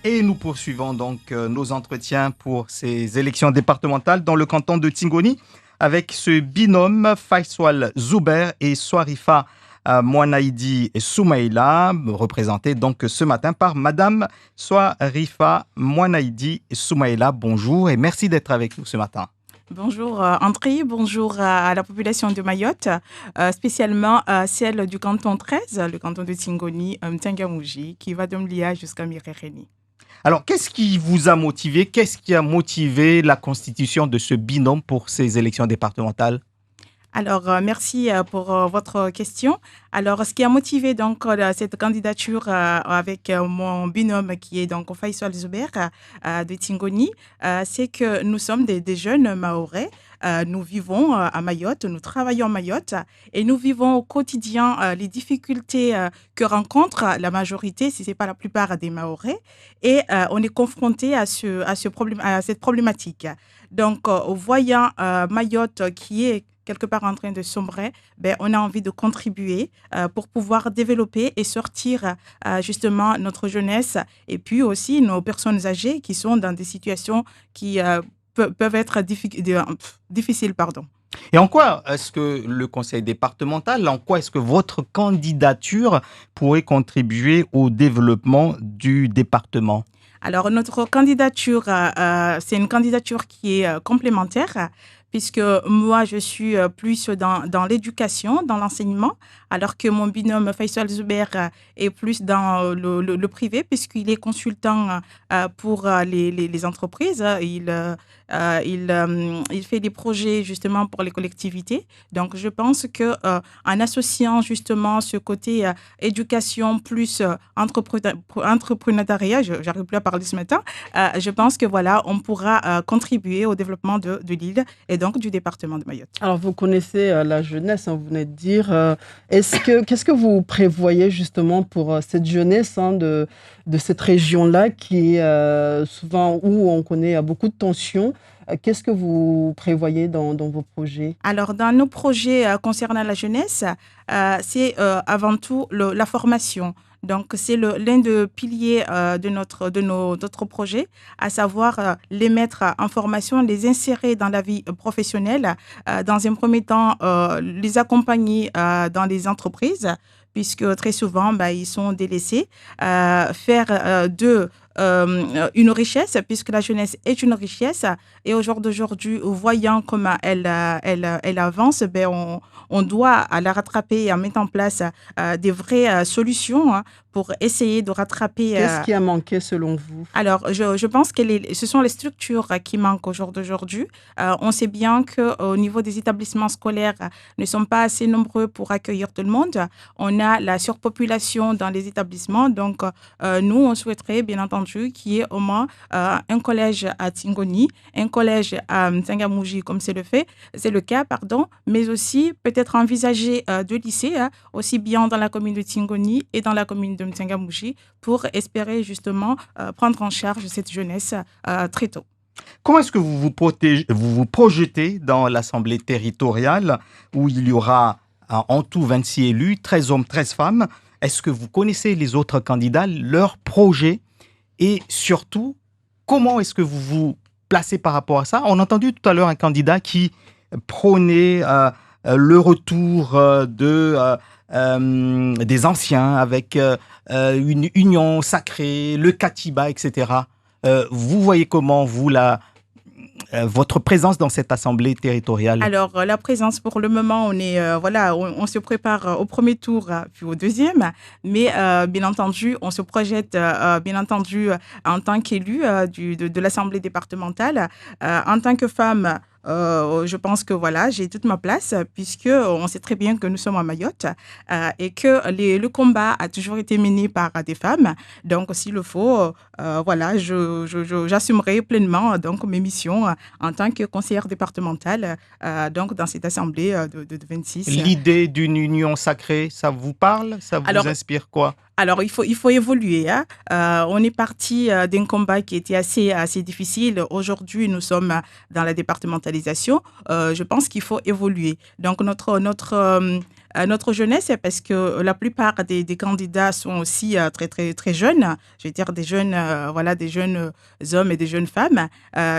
Et nous poursuivons donc nos entretiens pour ces élections départementales dans le canton de Tingoni avec ce binôme Faisal Zouber et Swarifa Mouanaïdi Soumaïla, représenté donc ce matin par Madame Swarifa Mouanaïdi Soumaïla. Bonjour et merci d'être avec nous ce matin. Bonjour André, bonjour à la population de Mayotte, spécialement celle du canton 13, le canton de Tingoni, Mtengamouji, qui va de Mlia jusqu'à Mirereni. Alors, qu'est-ce qui vous a motivé? Qu'est-ce qui a motivé la constitution de ce binôme pour ces élections départementales? Alors, merci pour votre question. Alors, ce qui a motivé donc cette candidature avec mon binôme qui est donc Faisal Zouber de Tingoni, c'est que nous sommes des jeunes Mahorais. Nous vivons à Mayotte, nous travaillons à Mayotte et nous vivons au quotidien les difficultés que rencontre la majorité, si ce n'est pas la plupart des Mahorais. Et on est confronté à cette problématique. Donc, voyant Mayotte qui est quelque part en train de sombrer, on a envie de contribuer pour pouvoir développer et sortir justement notre jeunesse et puis aussi nos personnes âgées qui sont dans des situations qui peuvent être difficiles. Et en quoi est-ce que le conseil départemental, en quoi est-ce que votre candidature pourrait contribuer au développement du département? Alors, notre candidature, c'est une candidature qui est complémentaire, puisque moi, je suis plus dans l'éducation, dans l'enseignement, alors que mon binôme Faisal Zouber est plus dans le privé, puisqu'il est consultant pour les entreprises. Il fait des projets justement pour les collectivités. Donc, je pense qu'en associant justement ce côté éducation plus entrepreneuriat, j'arrive plus à parler ce matin, je pense que voilà, on pourra contribuer au développement de l'île et donc du département de Mayotte. Alors, vous connaissez la jeunesse, vous venez de dire. Qu'est-ce que vous prévoyez justement pour cette jeunesse de cette région-là qui est souvent où on connaît beaucoup de tensions? Qu'est-ce que vous prévoyez dans vos projets? Alors, dans nos projets concernant la jeunesse, c'est avant tout la formation. Donc, c'est l'un des piliers de notre projet, à savoir les mettre en formation, les insérer dans la vie professionnelle. Dans un premier temps, les accompagner dans les entreprises, puisque très souvent, ils sont délaissés. Faire d'eux une richesse, puisque la jeunesse est une richesse. Et au jour d'aujourd'hui, voyant comment elle avance, on doit la rattraper et mettre en place des vraies solutions pour essayer de rattraper. Qu'est-ce qui a manqué selon vous? Alors, je pense que ce sont les structures qui manquent au jour d'aujourd'hui. On sait bien qu'au niveau des établissements scolaires, ne sont pas assez nombreux pour accueillir tout le monde. On a la surpopulation dans les établissements. Donc, nous, on souhaiterait, bien entendu, qu'il y ait au moins un collège à Tingoni, un collège à Mtengamouji, comme c'est le cas, mais aussi peut-être envisager deux lycées, aussi bien dans la commune de Tingoni et dans la commune de Mtengamouji, pour espérer justement prendre en charge cette jeunesse très tôt. Comment est-ce que vous vous projetez dans l'Assemblée territoriale où il y aura en tout 26 élus, 13 hommes, 13 femmes? Est-ce que vous connaissez les autres candidats, leurs projets et surtout, comment est-ce que vous vous placez par rapport à ça? On a entendu tout à l'heure un candidat qui prônait le retour des anciens avec une union sacrée, le katiba, etc. Vous voyez comment, votre présence dans cette assemblée territoriale? Alors, la présence, pour le moment, on se prépare au premier tour, puis au deuxième. Mais, bien entendu, on se projette, en tant qu'élu de l'Assemblée départementale. En tant que femme, je pense que j'ai toute ma place, puisque on sait très bien que nous sommes à Mayotte et que le combat a toujours été mené par des femmes. Donc, s'il le faut, j'assumerai pleinement donc mes missions en tant que conseillère départementale donc dans cette assemblée de 26. L'idée d'une union sacrée, ça vous parle? Ça vous inspire quoi? Alors, il faut évoluer. On est parti d'un combat qui était assez difficile. Aujourd'hui, nous sommes dans la départementalisation. Je pense qu'il faut évoluer. Donc, Notre jeunesse, c'est parce que la plupart des candidats sont aussi très, très, très jeunes. Je veux dire, des jeunes, voilà, des jeunes hommes et des jeunes femmes.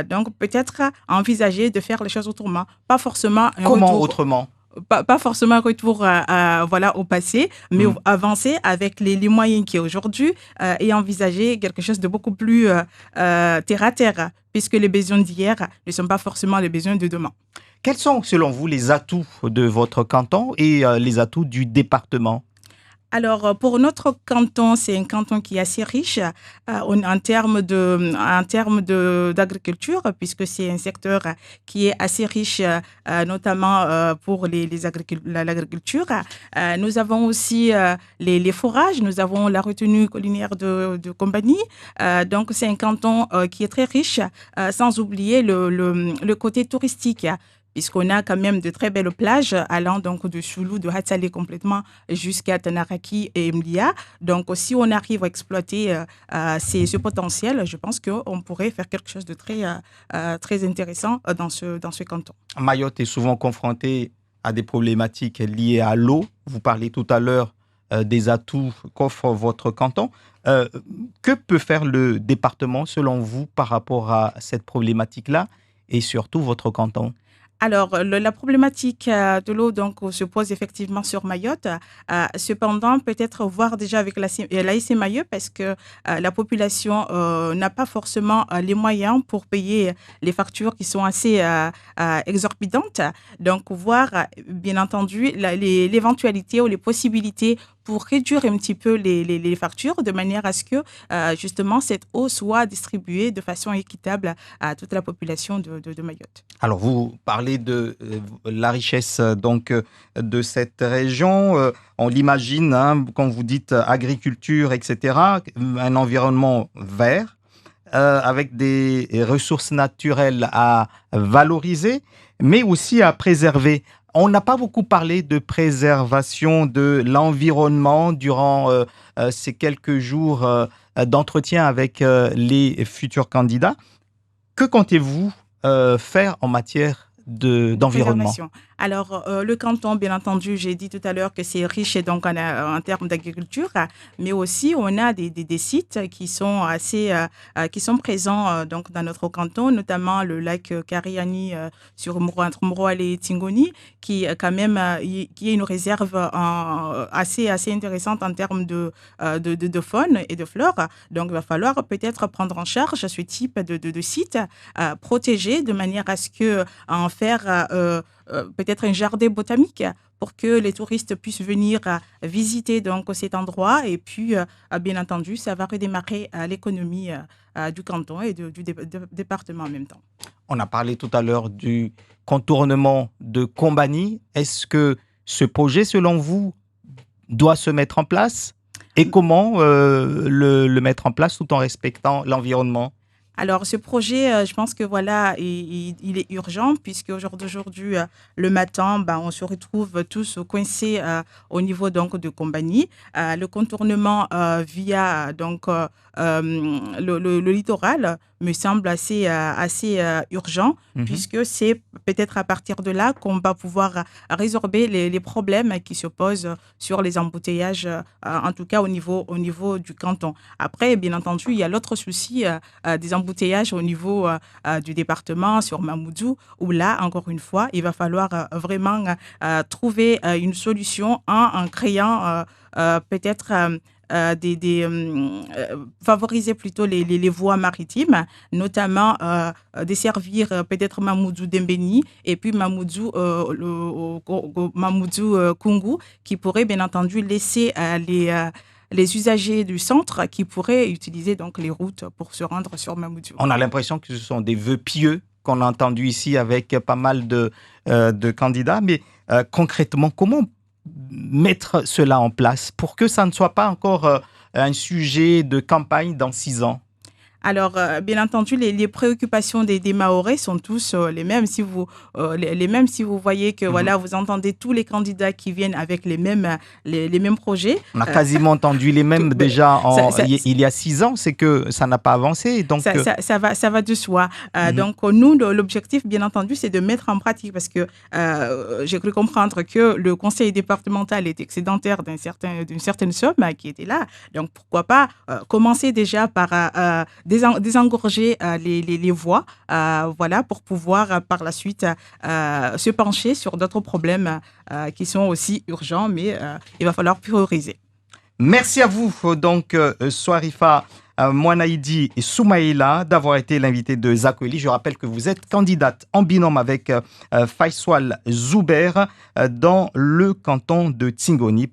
Donc, peut-être envisager de faire les choses autrement. Pas forcément un Comment retour. autrement? Pas forcément un retour voilà, au passé, mais Hmm. avancer avec les moyens qu'il y a aujourd'hui et envisager quelque chose de beaucoup plus terre à terre, puisque les besoins d'hier ne sont pas forcément les besoins de demain. Quels sont, selon vous, les atouts de votre canton et les atouts du département? Alors, pour notre canton, c'est un canton qui est assez riche en termes d'agriculture, puisque c'est un secteur qui est assez riche, notamment pour l'agriculture. Nous avons aussi les forages, nous avons la retenue collinaire de compagnie. Donc, c'est un canton qui est très riche, sans oublier le côté touristique, puisqu'on a quand même de très belles plages allant donc de Choulou, de Hatsale complètement jusqu'à Tanaraki et Mlia. Donc, si on arrive à exploiter ce potentiel, je pense qu'on pourrait faire quelque chose de très intéressant dans ce canton. Mayotte est souvent confrontée à des problématiques liées à l'eau. Vous parlez tout à l'heure des atouts qu'offre votre canton. Euh, que peut faire le département, selon vous, par rapport à cette problématique-là et surtout votre canton? Alors, la problématique de l'eau donc se pose effectivement sur Mayotte. Cependant, peut-être voir déjà avec l'AIC Mayotte parce que la population n'a pas forcément les moyens pour payer les factures qui sont assez exorbitantes. Donc, voir bien entendu l'éventualité ou les possibilités pour réduire un petit peu les factures de manière à ce que justement cette eau soit distribuée de façon équitable à toute la population de Mayotte. Alors, vous parlez de la richesse de cette région. On l'imagine, hein, quand vous dites agriculture, etc., un environnement vert avec des ressources naturelles à valoriser, mais aussi à préserver. On n'a pas beaucoup parlé de préservation de l'environnement durant ces quelques jours d'entretien avec les futurs candidats. Que comptez-vous faire en matière d'environnement? Préservation. Alors, le canton, bien entendu, j'ai dit tout à l'heure que c'est riche et donc en termes d'agriculture, mais aussi on a des sites qui sont qui sont présents donc dans notre canton, notamment le lac Kariani entre Moroale et Tingoni, qui quand même qui est une réserve assez intéressante en termes de faune et de flore. Donc, il va falloir peut-être prendre en charge ce type de site protégé de manière à ce que en faire peut-être un jardin botanique pour que les touristes puissent venir visiter donc cet endroit et puis bien entendu ça va redémarrer l'économie du canton et du département en même temps. On a parlé tout à l'heure du contournement de Combani. Est-ce que ce projet, selon vous, doit se mettre en place? Et comment le mettre en place tout en respectant l'environnement? Alors, ce projet, je pense que voilà, il est urgent puisque d'aujourd'hui, le matin, ben, on se retrouve tous coincés au niveau donc de Combani. Le contournement via donc le littoral me semble assez urgent Mhm. puisque c'est peut-être à partir de là qu'on va pouvoir résorber les problèmes qui se posent sur les embouteillages, en tout cas au niveau du canton. Après, bien entendu, il y a l'autre souci des embouteillages au niveau du département sur Mamoudzou, où là, encore une fois, il va falloir vraiment trouver une solution en créant peut-être favoriser plutôt les voies maritimes, notamment desservir peut-être Mamoudzou Dembeni et puis Mamoudzou Kungu, qui pourrait bien entendu laisser les usagers du centre qui pourraient utiliser donc les routes pour se rendre sur Mamoudzou. On a l'impression que ce sont des vœux pieux qu'on a entendus ici avec pas mal de candidats, mais concrètement, comment mettre cela en place pour que ça ne soit pas encore un sujet de campagne dans 6 ans? Alors, bien entendu, les préoccupations des Mahorais sont tous les mêmes. Si vous, les mêmes, si vous voyez que Mhm. vous entendez tous les candidats qui viennent avec les mêmes projets. On a quasiment entendu les mêmes Mais déjà ça, ça, il y a 6 ans, c'est que ça n'a pas avancé. Donc, ça va de soi. mhm. Donc, nous, l'objectif, bien entendu, c'est de mettre en pratique parce que j'ai cru comprendre que le conseil départemental était excédentaire d'une certaine somme qui était là. Donc, pourquoi pas commencer déjà par désengorger les voies, voilà, pour pouvoir par la suite se pencher sur d'autres problèmes qui sont aussi urgents, mais il va falloir prioriser. Merci à vous, donc, Swarifa Mouanaïdi et Soumaïla, d'avoir été l'invité de Zakweli. Je rappelle que vous êtes candidate en binôme avec Faisal Zouber dans le canton de Tingoni.